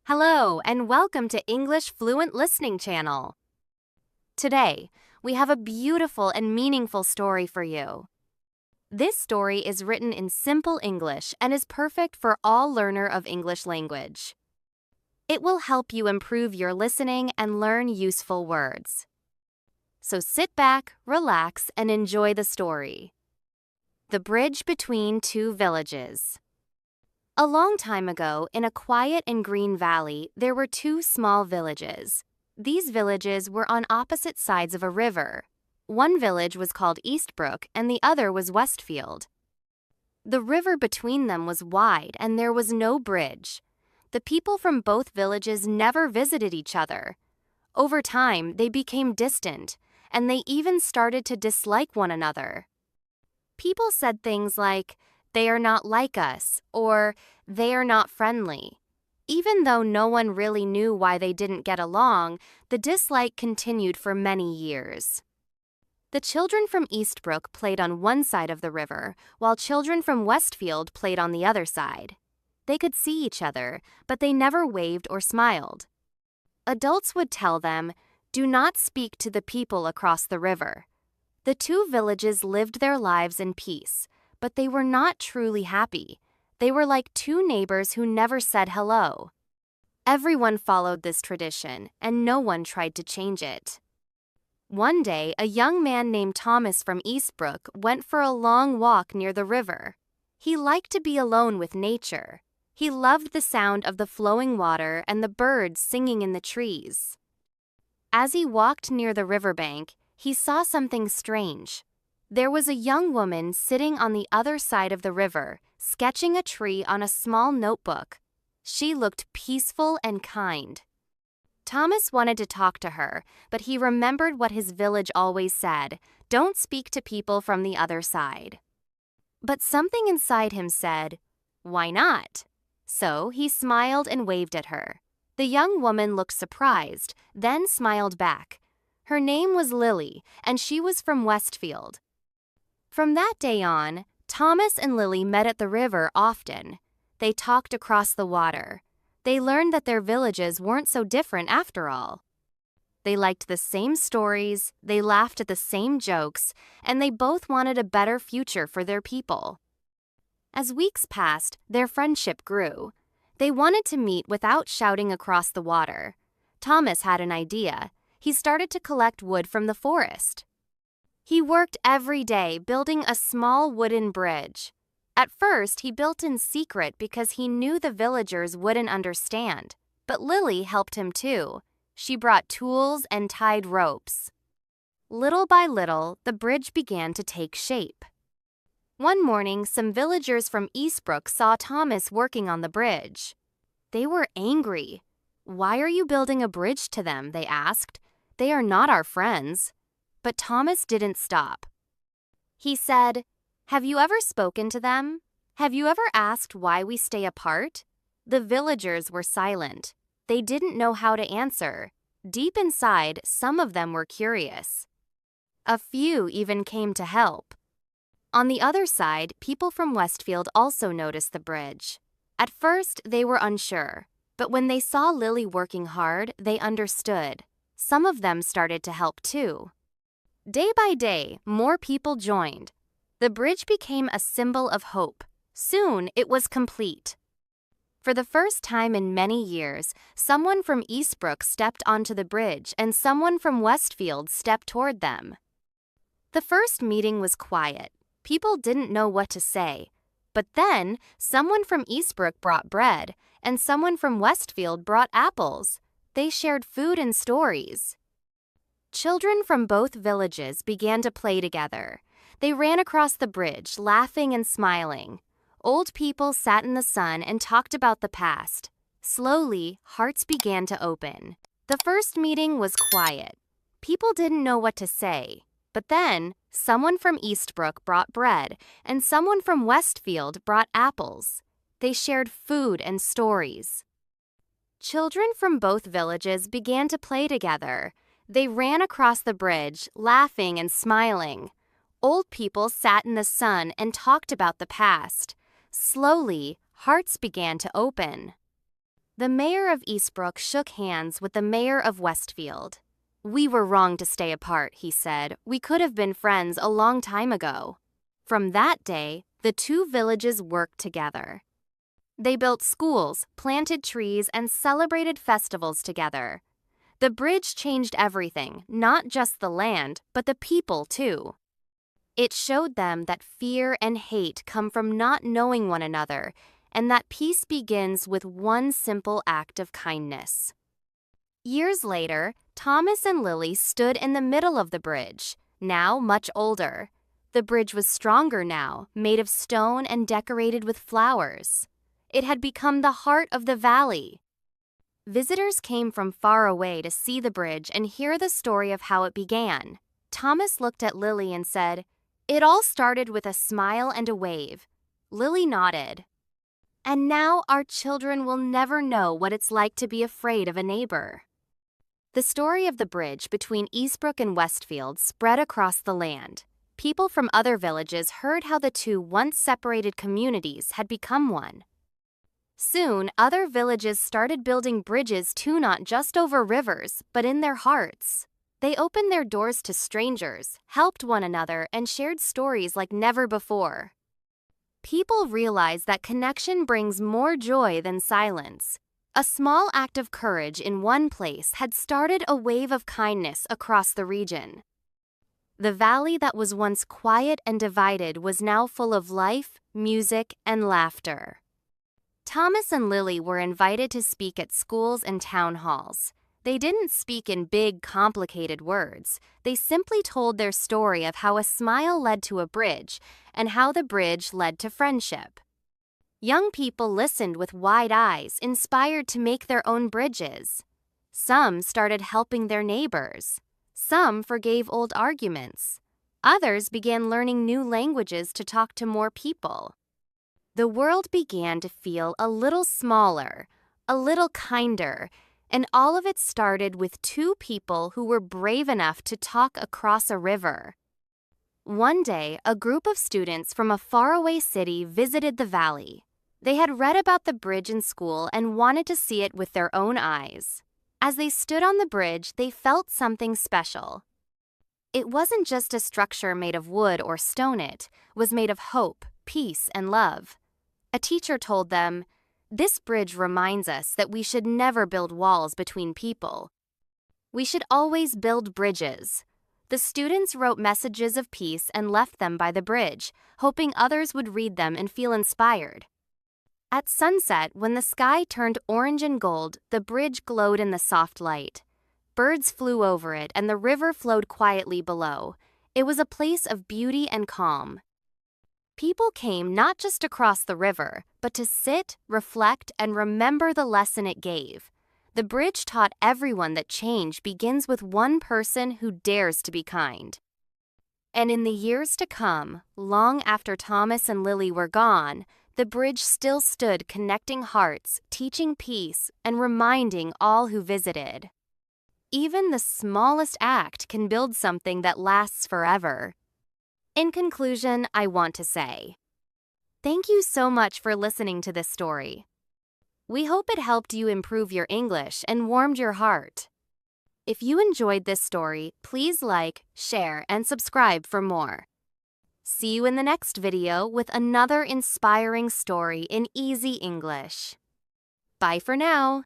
Hello, and welcome to English Fluent Listening Channel. Today, we have a beautiful and meaningful story for you. This story is written in simple English and is perfect for all learner of English language. It will help you improve your listening and learn useful words. So sit back, relax, and enjoy the story. The Bridge Between Two Villages. A long time ago, in a quiet and green valley, there were two small villages. These villages were on opposite sides of a river. One village was called Eastbrook and the other was Westfield. The river between them was wide and there was no bridge. The people from both villages never visited each other. Over time, they became distant, and they even started to dislike one another. People said things like, "They are not like us," or "They are not friendly." Even though no one really knew why they didn't get along, the dislike continued for many years. The children from Eastbrook played on one side of the river, while children from Westfield played on the other side. They could see each other, but they never waved or smiled. Adults would tell them, "Do not speak to the people across the river." The two villages lived their lives in peace, but they were not truly happy. They were like two neighbors who never said hello. Everyone followed this tradition, and no one tried to change it. One day, a young man named Thomas from Eastbrook went for a long walk near the river. He liked to be alone with nature. He loved the sound of the flowing water and the birds singing in the trees. As he walked near the riverbank, he saw something strange. There was a young woman sitting on the other side of the river, sketching a tree on a small notebook. She looked peaceful and kind. Thomas wanted to talk to her, but he remembered what his village always said, "Don't speak to people from the other side." But something inside him said, "Why not?" So he smiled and waved at her. The young woman looked surprised, then smiled back. Her name was Lily, and she was from Westfield. From that day on, Thomas and Lily met at the river often. They talked across the water. They learned that their villages weren't so different after all. They liked the same stories, they laughed at the same jokes, and they both wanted a better future for their people. As weeks passed, their friendship grew. They wanted to meet without shouting across the water. Thomas had an idea. He started to collect wood from the forest. He worked every day building a small wooden bridge. At first, he built in secret because he knew the villagers wouldn't understand. But Lily helped him too. She brought tools and tied ropes. Little by little, the bridge began to take shape. One morning, some villagers from Eastbrook saw Thomas working on the bridge. They were angry. "Why are you building a bridge to them?" they asked. "They are not our friends." But Thomas didn't stop. He said, "Have you ever spoken to them? Have you ever asked why we stay apart?" The villagers were silent. They didn't know how to answer. Deep inside, some of them were curious. A few even came to help. On the other side, people from Westfield also noticed the bridge. At first, they were unsure, but when they saw Lily working hard, they understood. Some of them started to help too. Day by day, more people joined. The bridge became a symbol of hope. Soon, it was complete. For the first time in many years, someone from Eastbrook stepped onto the bridge and someone from Westfield stepped toward them. The first meeting was quiet. People didn't know what to say. But then, someone from Eastbrook brought bread, and someone from Westfield brought apples. They shared food and stories. Children from both villages began to play together. They ran across the bridge, laughing and smiling. Old people sat in the sun and talked about the past. Slowly, hearts began to open. The first meeting was quiet. People didn't know what to say. But then, someone from Eastbrook brought bread, and someone from Westfield brought apples. They shared food and stories. Children from both villages began to play together. They ran across the bridge, laughing and smiling. Old people sat in the sun and talked about the past. Slowly, hearts began to open. The mayor of Eastbrook shook hands with the mayor of Westfield. "We were wrong to stay apart," he said. "We could have been friends a long time ago." From that day, the two villages worked together. They built schools, planted trees, and celebrated festivals together. The bridge changed everything, not just the land, but the people too. It showed them that fear and hate come from not knowing one another, and that peace begins with one simple act of kindness. Years later, Thomas and Lily stood in the middle of the bridge, now much older. The bridge was stronger now, made of stone and decorated with flowers. It had become the heart of the valley. Visitors came from far away to see the bridge and hear the story of how it began. Thomas looked at Lily and said, "It all started with a smile and a wave." Lily nodded. "And now our children will never know what it's like to be afraid of a neighbor." The story of the bridge between Eastbrook and Westfield spread across the land. People from other villages heard how the two once separated communities had become one. Soon, other villages started building bridges too, not just over rivers, but in their hearts. They opened their doors to strangers, helped one another, and shared stories like never before. People realized that connection brings more joy than silence. A small act of courage in one place had started a wave of kindness across the region. The valley that was once quiet and divided was now full of life, music, and laughter. Thomas and Lily were invited to speak at schools and town halls. They didn't speak in big, complicated words. They simply told their story of how a smile led to a bridge and how the bridge led to friendship. Young people listened with wide eyes, inspired to make their own bridges. Some started helping their neighbors. Some forgave old arguments. Others began learning new languages to talk to more people. The world began to feel a little smaller, a little kinder, and all of it started with two people who were brave enough to talk across a river. One day, a group of students from a faraway city visited the valley. They had read about the bridge in school and wanted to see it with their own eyes. As they stood on the bridge, they felt something special. It wasn't just a structure made of wood or stone, it was made of hope, peace, and love. A teacher told them, "This bridge reminds us that we should never build walls between people. We should always build bridges." The students wrote messages of peace and left them by the bridge, hoping others would read them and feel inspired. At sunset, when the sky turned orange and gold, the bridge glowed in the soft light. Birds flew over it and the river flowed quietly below. It was a place of beauty and calm. People came not just to cross the river, but to sit, reflect, and remember the lesson it gave. The bridge taught everyone that change begins with one person who dares to be kind. And in the years to come, long after Thomas and Lily were gone, the bridge still stood, connecting hearts, teaching peace, and reminding all who visited. Even the smallest act can build something that lasts forever. In conclusion, I want to say, thank you so much for listening to this story. We hope it helped you improve your English and warmed your heart. If you enjoyed this story, please like, share, and subscribe for more. See you in the next video with another inspiring story in easy English. Bye for now.